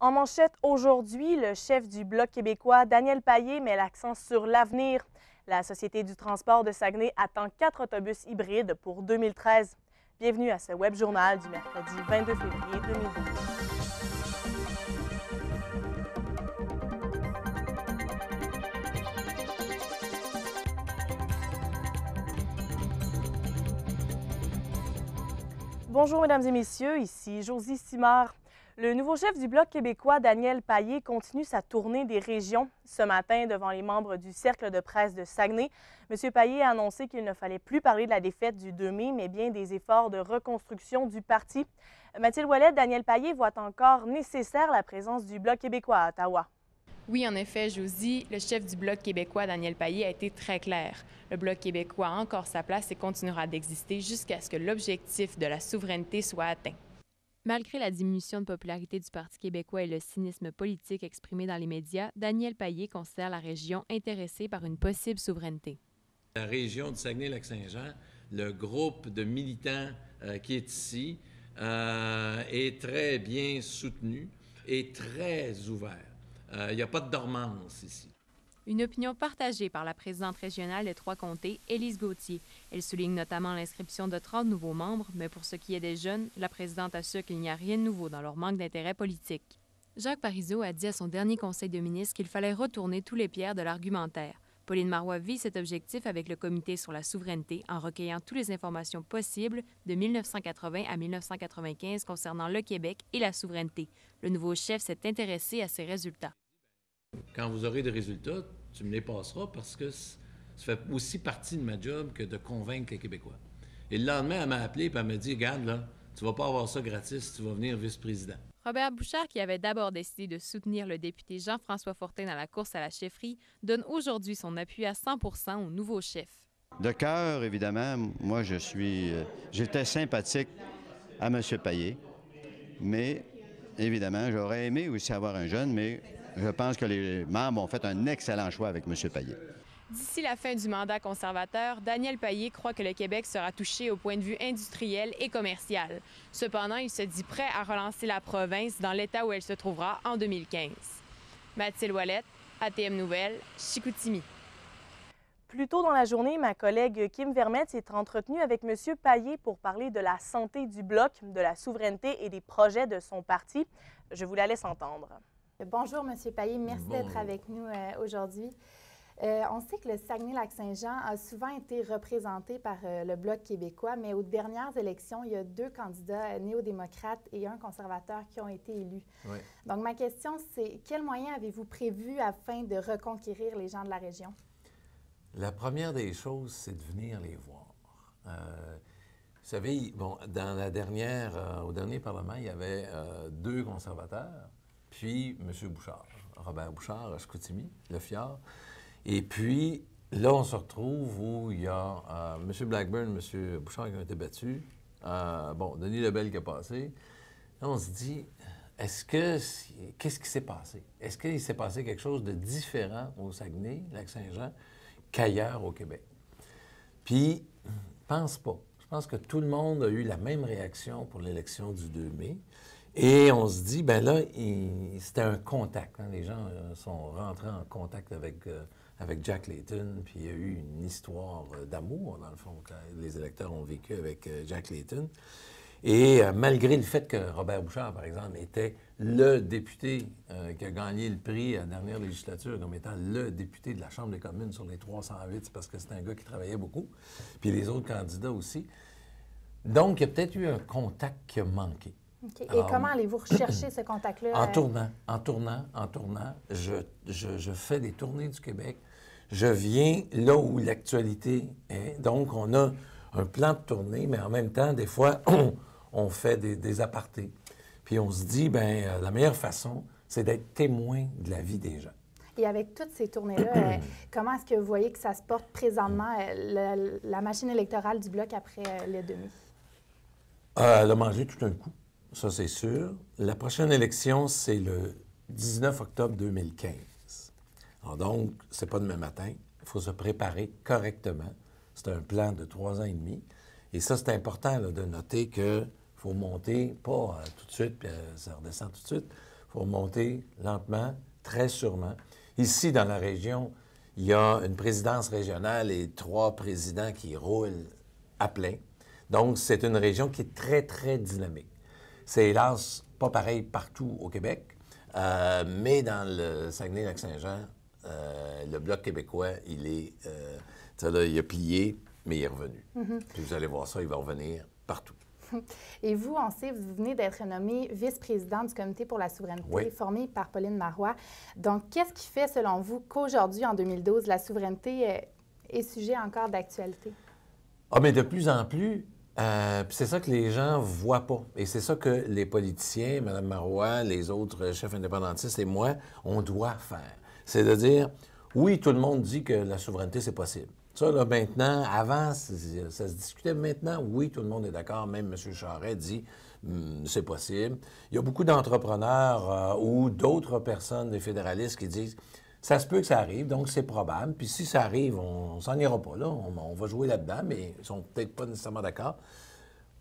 En manchette aujourd'hui, le chef du Bloc québécois, Daniel Payé, met l'accent sur l'avenir. La Société du transport de Saguenay attend 4 autobus hybrides pour 2013. Bienvenue à ce web journal du mercredi 22 février 2012. Bonjour, mesdames et messieurs, ici Josie Simard. Le nouveau chef du Bloc québécois, Daniel Payé, continue sa tournée des régions. Ce matin, devant les membres du Cercle de presse de Saguenay, M. Payé a annoncé qu'il ne fallait plus parler de la défaite du 2 mai, mais bien des efforts de reconstruction du parti. Mathilde Ouellette, Daniel Payé voit encore nécessaire la présence du Bloc québécois à Ottawa. Oui, en effet, Josie, le chef du Bloc québécois, Daniel Payé, a été très clair. Le Bloc québécois a encore sa place et continuera d'exister jusqu'à ce que l'objectif de la souveraineté soit atteint. Malgré la diminution de popularité du Parti québécois et le cynisme politique exprimé dans les médias, Daniel Payé considère la région intéressée par une possible souveraineté. La région de Saguenay-Lac-Saint-Jean, le groupe de militants qui est ici, est très bien soutenu et très ouvert. Il n'y a pas de dormance ici. Une opinion partagée par la présidente régionale des Trois-Comtés, Élise Gauthier. Elle souligne notamment l'inscription de 30 nouveaux membres, mais pour ce qui est des jeunes, la présidente assure qu'il n'y a rien de nouveau dans leur manque d'intérêt politique. Jacques Parizeau a dit à son dernier conseil de ministre qu'il fallait retourner tous les pierres de l'argumentaire. Pauline Marois vit cet objectif avec le Comité sur la souveraineté en recueillant toutes les informations possibles de 1980 à 1995 concernant le Québec et la souveraineté. Le nouveau chef s'est intéressé à ces résultats. Quand vous aurez des résultats, tu me les passeras parce que ça fait aussi partie de ma job que de convaincre les Québécois. Et le lendemain, elle m'a appelé et elle m'a dit « Regarde, là, tu vas pas avoir ça gratis, tu vas venir vice-président. » Robert Bouchard, qui avait d'abord décidé de soutenir le député Jean-François Fortin dans la course à la chefferie, donne aujourd'hui son appui à 100% au nouveau chef. De cœur, évidemment, moi, j'étais sympathique à M. Payé, mais évidemment, j'aurais aimé aussi avoir un jeune, mais je pense que les membres ont fait un excellent choix avec M. Payé. D'ici la fin du mandat conservateur, Daniel Payé croit que le Québec sera touché au point de vue industriel et commercial. Cependant, il se dit prêt à relancer la province dans l'état où elle se trouvera en 2015. Mathilde Ouellette, ATM Nouvelles, Chicoutimi. Plus tôt dans la journée, ma collègue Kim Vermette s'est entretenue avec M. Payé pour parler de la santé du Bloc, de la souveraineté et des projets de son parti. Je vous la laisse entendre. Bonjour, M. Payé. Merci d'être avec nous aujourd'hui. On sait que le Saguenay-Lac-Saint-Jean a souvent été représenté par le Bloc québécois, mais aux dernières élections, il y a 2 candidats néo-démocrates et un conservateur qui ont été élus. Oui. Donc, ma question, c'est quels moyens avez-vous prévus afin de reconquérir les gens de la région? La première des choses, c'est de venir les voir. Vous savez, bon, dans au dernier Parlement, il y avait 2 conservateurs, puis M. Bouchard, Robert Bouchard, à Chicoutimi, le Fjord. Et puis, là, on se retrouve où il y a M. Blackburn, M. Bouchard qui ont été battus. Denis Lebel qui a passé. Là, on se dit, qu'est-ce qui s'est passé? Est-ce qu'il s'est passé quelque chose de différent au Saguenay, Lac-Saint-Jean, qu'ailleurs au Québec? Puis, je pense pas. Je pense que tout le monde a eu la même réaction pour l'élection du 2 mai. Et on se dit, ben là, c'était un contact. Hein? Les gens sont rentrés en contact avec Jack Layton, puis il y a eu une histoire d'amour, dans le fond, que les électeurs ont vécu avec Jack Layton. Et malgré le fait que Robert Bouchard, par exemple, était le député qui a gagné le prix à la dernière législature comme étant le député de la Chambre des communes sur les 308, c'est parce que c'est un gars qui travaillait beaucoup, puis les autres candidats aussi. Donc, il y a peut-être eu un contact qui a manqué. Okay. Et comment allez-vous rechercher ce contact-là? En tournant, je fais des tournées du Québec. Je viens là où l'actualité est. Donc, on a un plan de tournée, mais en même temps, des fois, on fait des apartés. Puis on se dit, bien, la meilleure façon, c'est d'être témoin de la vie des gens. Et avec toutes ces tournées-là, comment est-ce que vous voyez que ça se porte présentement, la machine électorale du Bloc après le 2 mai? Elle a mangé tout un coup. Ça, c'est sûr. La prochaine élection, c'est le 19 octobre 2015. Alors donc, c'est pas demain matin. Il faut se préparer correctement. C'est un plan de 3 ans et demi. Et ça, c'est important là, de noter qu'il faut monter, pas tout de suite, puis ça redescend tout de suite. Il faut monter lentement, très sûrement. Ici, dans la région, il y a une présidence régionale et 3 présidents qui roulent à plein. Donc, c'est une région qui est très, très dynamique. C'est hélas pas pareil partout au Québec, mais dans le Saguenay-Lac-Saint-Jean, le Bloc québécois, il a plié, mais il est revenu. Puis vous allez voir ça, il va revenir partout. Et vous, on sait, vous venez d'être nommé vice-président du Comité pour la souveraineté, oui. formé par Pauline Marois. Donc, qu'est-ce qui fait, selon vous, qu'aujourd'hui, en 2012, la souveraineté est sujet encore d'actualité? Ah, mais de plus en plus, c'est ça que les gens ne voient pas. Et c'est ça que les politiciens, Mme Marois, les autres chefs indépendantistes et moi, on doit faire. C'est de dire, oui, tout le monde dit que la souveraineté, c'est possible. Ça, là, maintenant, avant, ça se discutait. Maintenant, oui, tout le monde est d'accord. Même M. Charest dit c'est possible. Il y a beaucoup d'entrepreneurs ou d'autres personnes, des fédéralistes, qui disent ça se peut que ça arrive, donc c'est probable. Puis si ça arrive, on s'en ira pas là. On va jouer là-dedans, mais ils sont peut-être pas nécessairement d'accord.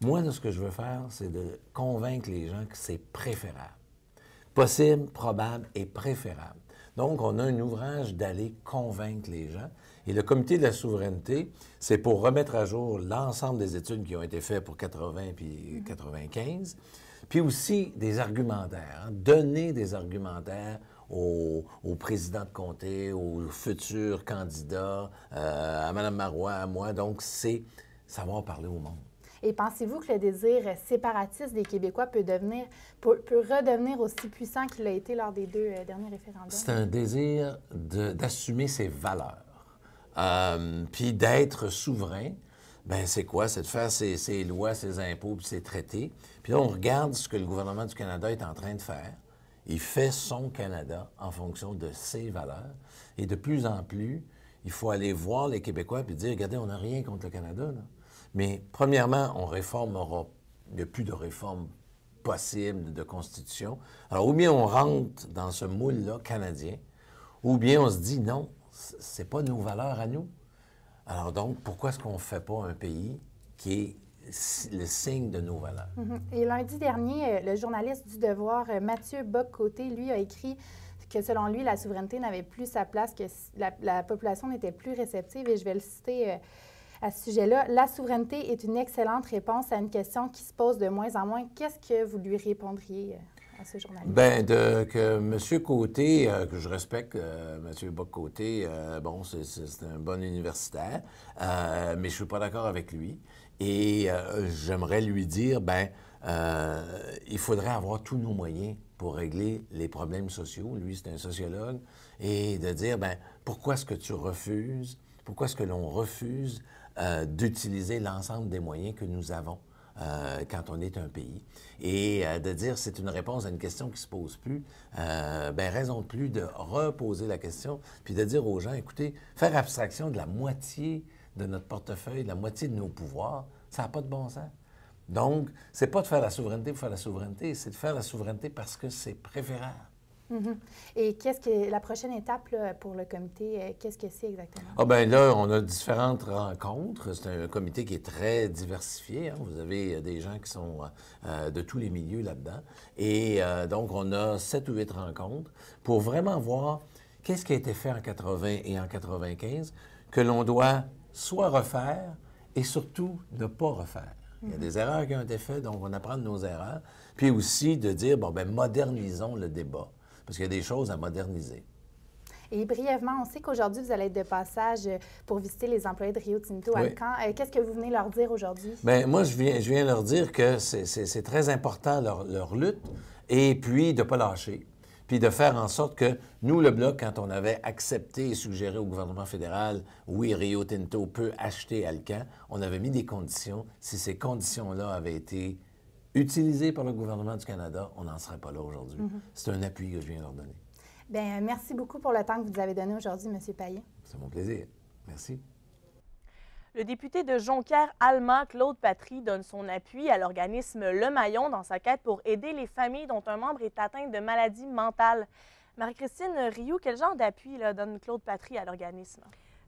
Moi, ce que je veux faire, c'est de convaincre les gens que c'est préférable. Possible, probable et préférable. Donc, on a un ouvrage d'aller convaincre les gens. Et le Comité de la souveraineté, c'est pour remettre à jour l'ensemble des études qui ont été faites pour 80 puis 95, puis aussi des argumentaires, donner des argumentaires aux présidents de comté, aux futurs candidats, à Mme Marois, à moi. Donc, c'est savoir parler au monde. Et pensez-vous que le désir séparatiste des Québécois peut redevenir aussi puissant qu'il a été lors des 2 derniers référendums? C'est un désir d'assumer ses valeurs. Puis d'être souverain, bien, c'est quoi? C'est de faire ses lois, ses impôts, puis ses traités. Puis là, on regarde ce que le gouvernement du Canada est en train de faire. Il fait son Canada en fonction de ses valeurs. Et de plus en plus, il faut aller voir les Québécois puis dire, regardez, on n'a rien contre le Canada, là. Mais premièrement, on réformera. Il n'y a plus de réforme possible de constitution. Alors, ou bien on rentre dans ce moule-là canadien, ou bien on se dit, non, c'est pas nos valeurs à nous. Alors donc, pourquoi est-ce qu'on ne fait pas un pays qui est le signe de nos valeurs? Et lundi dernier, le journaliste du Devoir, Mathieu Bock-Côté, lui, a écrit que selon lui, la souveraineté n'avait plus sa place, que la population n'était plus réceptive. Et je vais le citer à ce sujet-là. La souveraineté est une excellente réponse à une question qui se pose de moins en moins. Qu'est-ce que vous lui répondriez à ce journaliste? Bien, que M. Côté, que je respecte, M. Bock-Côté, bon, c'est un bon universitaire, mais je ne suis pas d'accord avec lui. Et j'aimerais lui dire, bien, il faudrait avoir tous nos moyens pour régler les problèmes sociaux. Lui, c'est un sociologue. Et de dire, bien, pourquoi est-ce que tu refuses, pourquoi est-ce que l'on refuse d'utiliser l'ensemble des moyens que nous avons quand on est un pays. Et de dire c'est une réponse à une question qui ne se pose plus, bien, raison de plus de reposer la question, puis de dire aux gens, écoutez, faire abstraction de la moitié de notre portefeuille, de la moitié de nos pouvoirs, ça n'a pas de bon sens. Donc, c'est pas de faire la souveraineté pour faire la souveraineté, c'est de faire la souveraineté parce que c'est préférable. Et qu'est-ce que la prochaine étape là, pour le comité, qu'est-ce que c'est exactement? Ah bien là, on a différentes rencontres. C'est un comité qui est très diversifié. Hein. Vous avez des gens qui sont de tous les milieux là-dedans. Et donc, on a 7 ou 8 rencontres pour vraiment voir qu'est-ce qui a été fait en 80 et en 95 que l'on doit soit refaire et surtout ne pas refaire. Il y a des erreurs qui ont été faites, donc on apprend de nos erreurs. Puis aussi de dire, bon, bien, modernisons le débat. Parce qu'il y a des choses à moderniser. Et brièvement, on sait qu'aujourd'hui, vous allez être de passage pour visiter les employés de Rio Tinto à Caen. Qu'est-ce que vous venez leur dire aujourd'hui? Bien, moi, je viens leur dire que c'est très important, leur lutte, et puis de ne pas lâcher. Puis de faire en sorte que nous, le Bloc, quand on avait accepté et suggéré au gouvernement fédéral, oui, Rio Tinto peut acheter Alcan, on avait mis des conditions. Si ces conditions-là avaient été utilisé par le gouvernement du Canada, on n'en serait pas là aujourd'hui. C'est un appui que je viens leur donner. Bien, merci beaucoup pour le temps que vous nous avez donné aujourd'hui, M. Payet. C'est mon plaisir. Merci. Le député de Jonquière-Allemand, Claude Patry, donne son appui à l'organisme Le Maillon dans sa quête pour aider les familles dont un membre est atteint de maladies mentales. Marie-Christine Rioux, quel genre d'appui donne Claude Patry à l'organisme?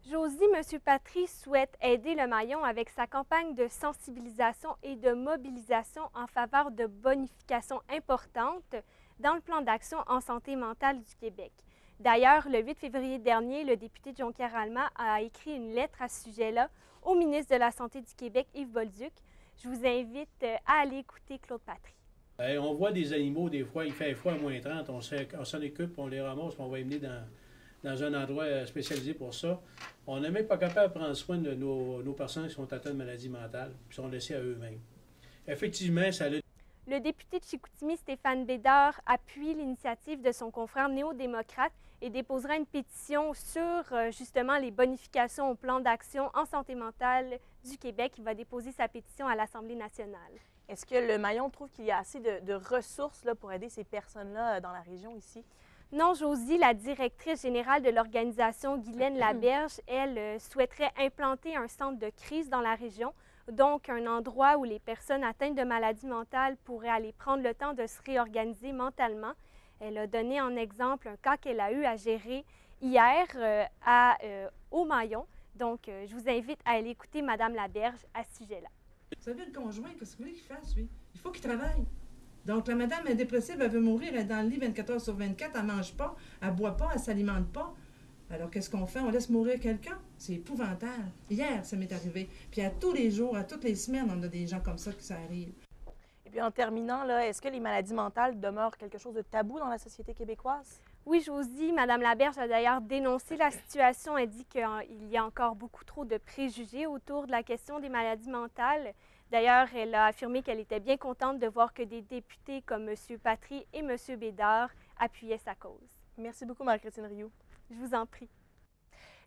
Josie, M. Patry souhaite aider le Maillon avec sa campagne de sensibilisation et de mobilisation en faveur de bonifications importantes dans le plan d'action en santé mentale du Québec. D'ailleurs, le 8 février dernier, le député de Jonquière-Alma a écrit une lettre à ce sujet-là au ministre de la Santé du Québec, Yves Bolduc. Je vous invite à aller écouter Claude Patry. On voit des animaux, des fois, il fait froid à moins 30, on s'en occupe, on les ramasse, on va les mener dans un endroit spécialisé pour ça. On n'est même pas capable de prendre soin de nos personnes qui sont atteintes de maladies mentales, qui sont laissées à eux-mêmes. Effectivement, ça a... Le député de Chicoutimi, Stéphane Bédard, appuie l'initiative de son confrère néo-démocrate et déposera une pétition sur justement les bonifications au plan d'action en santé mentale du Québec. Il va déposer sa pétition à l'Assemblée nationale. Est-ce que le Maillon trouve qu'il y a assez de ressources là, pour aider ces personnes-là dans la région ici? Non, Josie, la directrice générale de l'organisation, Guylaine Laberge, elle souhaiterait implanter un centre de crise dans la région, donc un endroit où les personnes atteintes de maladies mentales pourraient aller prendre le temps de se réorganiser mentalement. Elle a donné en exemple un cas qu'elle a eu à gérer hier au Maillon. Donc, je vous invite à aller écouter Mme Laberge à ce sujet-là. Vous savez, le conjoint, qu'est-ce que vous voulez qu'il fasse, lui? Il faut qu'il travaille. Donc, la madame est dépressive, elle veut mourir, elle est dans le lit 24 heures sur 24, elle ne mange pas, elle ne boit pas, elle ne s'alimente pas. Alors, qu'est-ce qu'on fait? On laisse mourir quelqu'un? C'est épouvantable. Hier, ça m'est arrivé. Puis à tous les jours, à toutes les semaines, on a des gens comme ça qui s'arrivent. Et puis en terminant, là, est-ce que les maladies mentales demeurent quelque chose de tabou dans la société québécoise? Oui, Josie, Mme Laberge a d'ailleurs dénoncé la situation. Elle dit qu'il y a encore beaucoup trop de préjugés autour de la question des maladies mentales. D'ailleurs, elle a affirmé qu'elle était bien contente de voir que des députés comme M. Patry et M. Bédard appuyaient sa cause. Merci beaucoup, Marie-Christine Rioux. Je vous en prie.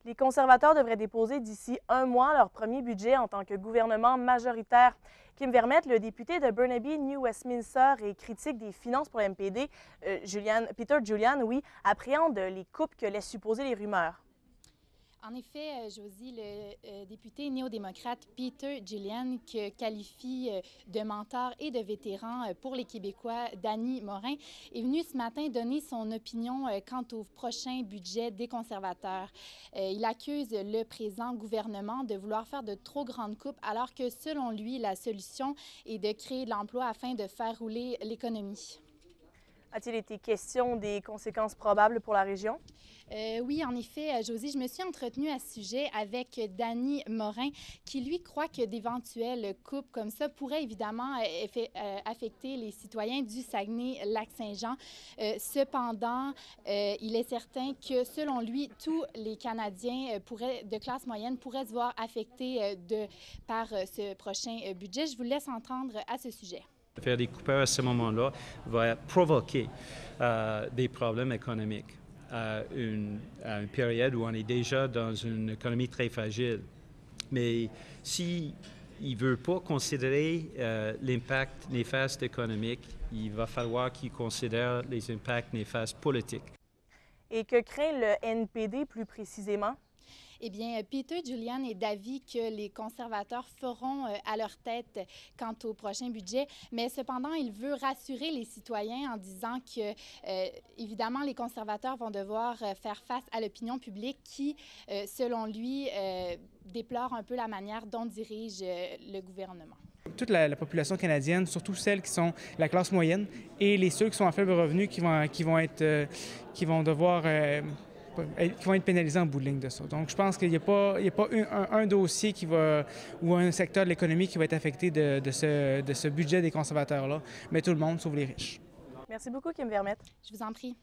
Les conservateurs devraient déposer d'ici un mois leur premier budget en tant que gouvernement majoritaire. Kim Vermette, le député de Burnaby, New Westminster et critique des finances pour le MPD, Peter Julian, appréhende les coupes que laissent supposer les rumeurs. En effet, Josie, le député néo-démocrate Peter Julian, que qualifie de menteur et de vétéran pour les Québécois, Dany Morin, est venu ce matin donner son opinion quant au prochain budget des conservateurs. Il accuse le présent gouvernement de vouloir faire de trop grandes coupes, alors que, selon lui, la solution est de créer de l'emploi afin de faire rouler l'économie. A-t-il été question des conséquences probables pour la région? Oui, en effet, Josie, je me suis entretenue à ce sujet avec Dany Morin, qui, lui, croit que d'éventuelles coupes comme ça pourraient évidemment affecter les citoyens du Saguenay-Lac-Saint-Jean. Cependant, il est certain que, selon lui, tous les Canadiens de classe moyenne pourraient se voir affectés par ce prochain budget. Je vous laisse entendre à ce sujet. Faire des coupures à ce moment-là va provoquer des problèmes économiques à une période où on est déjà dans une économie très fragile. Mais s'il ne veut pas considérer l'impact néfaste économique, il va falloir qu'il considère les impacts néfastes politiques. Et que craint le NPD plus précisément? Eh bien, Peter Julian est d'avis que les conservateurs feront à leur tête quant au prochain budget, mais cependant, il veut rassurer les citoyens en disant que, évidemment, les conservateurs vont devoir faire face à l'opinion publique qui, selon lui, déplore un peu la manière dont dirige le gouvernement. Toute la population canadienne, surtout celles qui sont la classe moyenne et ceux qui sont à faible revenu qui vont être pénalisés en bout de ligne de ça. Donc, je pense qu'il n'y a pas un dossier ou un secteur de l'économie qui va être affecté de ce budget des conservateurs-là, mais tout le monde, sauf les riches. Merci beaucoup, Kim Vermette. Je vous en prie.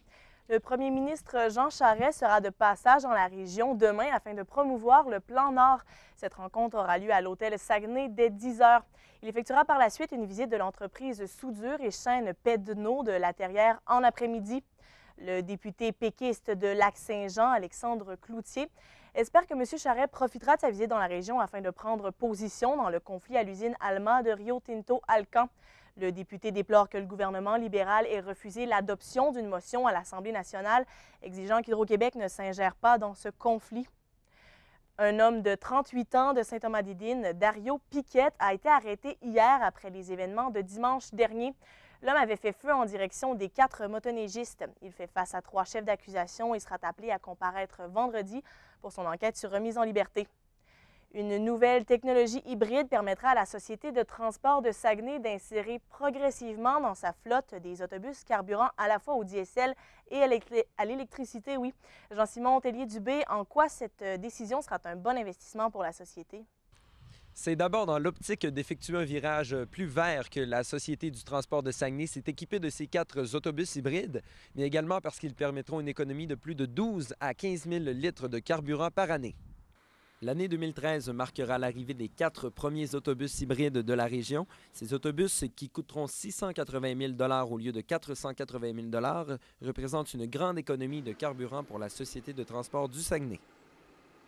Le premier ministre Jean Charest sera de passage dans la région demain afin de promouvoir le Plan Nord. Cette rencontre aura lieu à l'hôtel Saguenay dès 10 h. Il effectuera par la suite une visite de l'entreprise Soudure et Chaîne Pedneau de La Terrière en après-midi. Le député péquiste de Lac-Saint-Jean, Alexandre Cloutier, espère que M. Charest profitera de sa visite dans la région afin de prendre position dans le conflit à l'usine Alma de Rio Tinto Alcan. Le député déplore que le gouvernement libéral ait refusé l'adoption d'une motion à l'Assemblée nationale exigeant qu'Hydro-Québec ne s'ingère pas dans ce conflit. Un homme de 38 ans de Saint-Thomas-d'Idine, Dario Piquette, a été arrêté hier après les événements de dimanche dernier. L'homme avait fait feu en direction des 4 motoneigistes. Il fait face à 3 chefs d'accusation et sera appelé à comparaître vendredi pour son enquête sur remise en liberté. Une nouvelle technologie hybride permettra à la Société de transport de Saguenay d'insérer progressivement dans sa flotte des autobus carburant à la fois au diesel et à l'électricité. Oui. Jean-Simon Tellier-Dubé, en quoi cette décision sera un bon investissement pour la Société? C'est d'abord dans l'optique d'effectuer un virage plus vert que la Société du transport de Saguenay s'est équipée de ces 4 autobus hybrides, mais également parce qu'ils permettront une économie de plus de 12 à 15 000 litres de carburant par année. L'année 2013 marquera l'arrivée des 4 premiers autobus hybrides de la région. Ces autobus, qui coûteront 680 000 au lieu de 480 000 représentent une grande économie de carburant pour la Société de transport du Saguenay.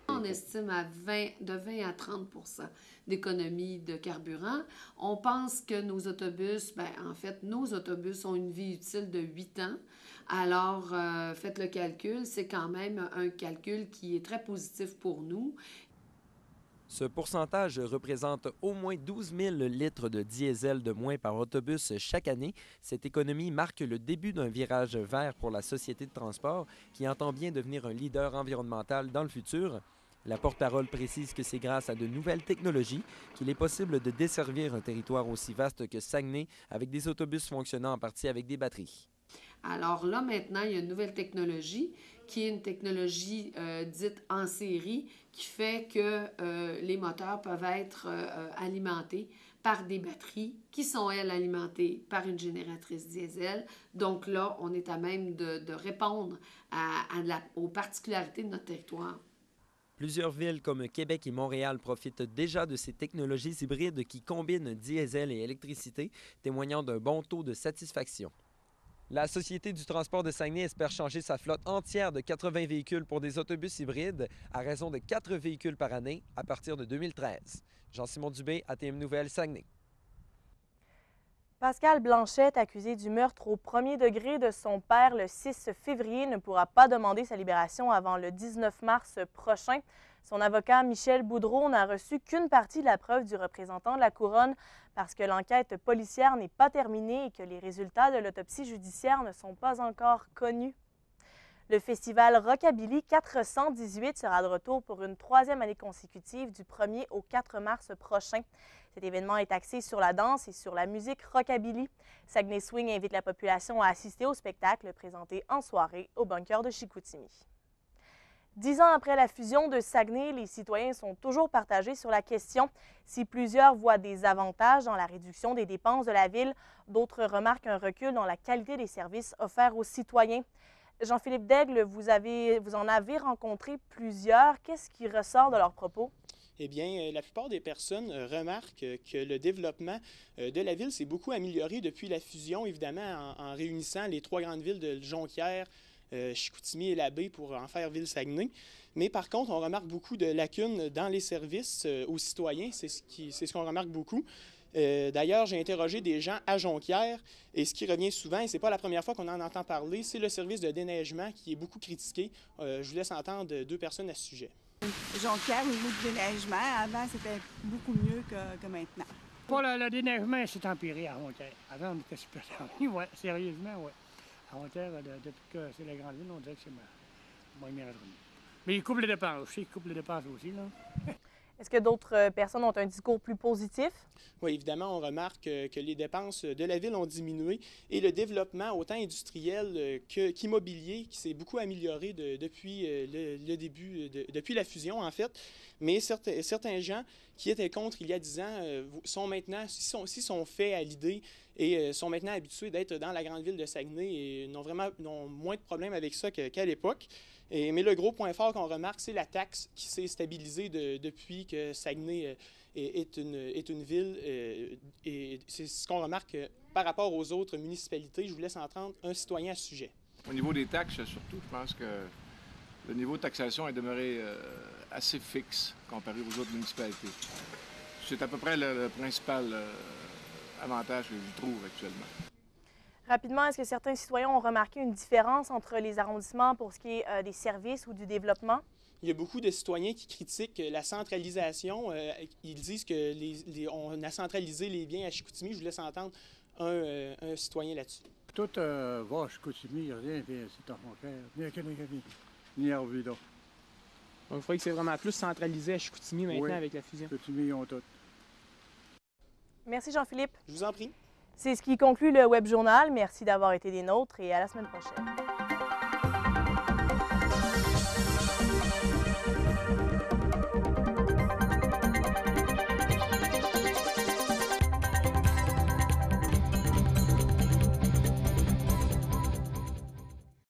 On estime de 20 à 30 d'économie de carburant. On pense que nos autobus, nos autobus ont une vie utile de 8 ans. Alors, faites le calcul, c'est quand même un calcul qui est très positif pour nous. Ce pourcentage représente au moins 12 000 litres de diesel de moins par autobus chaque année. Cette économie marque le début d'un virage vert pour la Société de transport qui entend bien devenir un leader environnemental dans le futur. La porte-parole précise que c'est grâce à de nouvelles technologies qu'il est possible de desservir un territoire aussi vaste que Saguenay avec des autobus fonctionnant en partie avec des batteries. Alors là, maintenant, il y a une nouvelle technologie qui est une technologie dite en série qui fait que les moteurs peuvent être alimentés par des batteries qui sont, elles, alimentées par une génératrice diesel. Donc là, on est à même de répondre aux particularités de notre territoire. Plusieurs villes comme Québec et Montréal profitent déjà de ces technologies hybrides qui combinent diesel et électricité, témoignant d'un bon taux de satisfaction. La Société du transport de Saguenay espère changer sa flotte entière de 80 véhicules pour des autobus hybrides à raison de 4 véhicules par année à partir de 2013. Jean-Simon Dubé, ATM Nouvelles, Saguenay. Pascal Blanchette, accusé du meurtre au premier degré de son père le 6 février, ne pourra pas demander sa libération avant le 19 mars prochain. Son avocat, Michel Boudreau, n'a reçu qu'une partie de la preuve du représentant de la Couronne parce que l'enquête policière n'est pas terminée et que les résultats de l'autopsie judiciaire ne sont pas encore connus. Le festival Rockabilly 418 sera de retour pour une 3e année consécutive du 1er au 4 mars prochain. Cet événement est axé sur la danse et sur la musique rockabilly. Saguenay Swing invite la population à assister au spectacle présenté en soirée au bunker de Chicoutimi. 10 ans après la fusion de Saguenay, les citoyens sont toujours partagés sur la question. Si plusieurs voient des avantages dans la réduction des dépenses de la ville, d'autres remarquent un recul dans la qualité des services offerts aux citoyens. Jean-Philippe Daigle, vous en avez rencontré plusieurs. Qu'est-ce qui ressort de leurs propos? Eh bien, la plupart des personnes remarquent que le développement de la ville s'est beaucoup amélioré depuis la fusion, évidemment, en réunissant les 3 grandes villes de Jonquière, Chicoutimi et Labbé pour en faire Ville-Saguenay. Mais par contre, on remarque beaucoup de lacunes dans les services aux citoyens. C'est ce qu'on remarque beaucoup. D'ailleurs, j'ai interrogé des gens à Jonquière et ce qui revient souvent, et ce n'est pas la première fois qu'on en entend parler, c'est le service de déneigement qui est beaucoup critiqué. Je vous laisse entendre 2 personnes à ce sujet. Jonquière, au niveau du déneigement, avant, c'était beaucoup mieux que maintenant. Pour le déneigement, c'est empiré à Jonquière. Avant, on était super tenu, oui, sérieusement, oui. À Jonquière, depuis que c'est la grande ville, on dirait que c'est moins bien revenu. Mais ils coupent les dépenses aussi, là. Est-ce que d'autres personnes ont un discours plus positif? Oui, évidemment, on remarque que les dépenses de la ville ont diminué et le développement, autant industriel qu'immobilier, qui s'est beaucoup amélioré depuis le début, depuis la fusion, en fait. Mais certains gens qui étaient contre il y a 10 ans sont maintenant, s'ils sont faits à l'idée et sont maintenant habitués d'être dans la grande ville de Saguenay et n'ont moins de problèmes avec ça qu'à l'époque. Mais le gros point fort qu'on remarque, c'est la taxe qui s'est stabilisée depuis que Saguenay est une ville. Et c'est ce qu'on remarque par rapport aux autres municipalités. Je vous laisse entendre un citoyen à ce sujet. Au niveau des taxes, surtout, je pense que le niveau de taxation est demeuré assez fixe comparé aux autres municipalités. C'est à peu près le principal avantage que je trouve actuellement. Rapidement, est-ce que certains citoyens ont remarqué une différence entre les arrondissements pour ce qui est des services ou du développement? Il y a beaucoup de citoyens qui critiquent la centralisation. Ils disent qu'on a centralisé les biens à Chicoutimi. Je vous laisse entendre un citoyen là-dessus. Tout va à Chicoutimi, il n'y a rien, c'est en Jonquière, ni à Québec, ni à Oviedo. Donc, il faudrait que c'est vraiment plus centralisé à Chicoutimi maintenant Oui. avec la fusion. Chicoutimi, ils ont tout. Merci Jean-Philippe. Je vous en prie. C'est ce qui conclut le Web Journal. Merci d'avoir été des nôtres et à la semaine prochaine.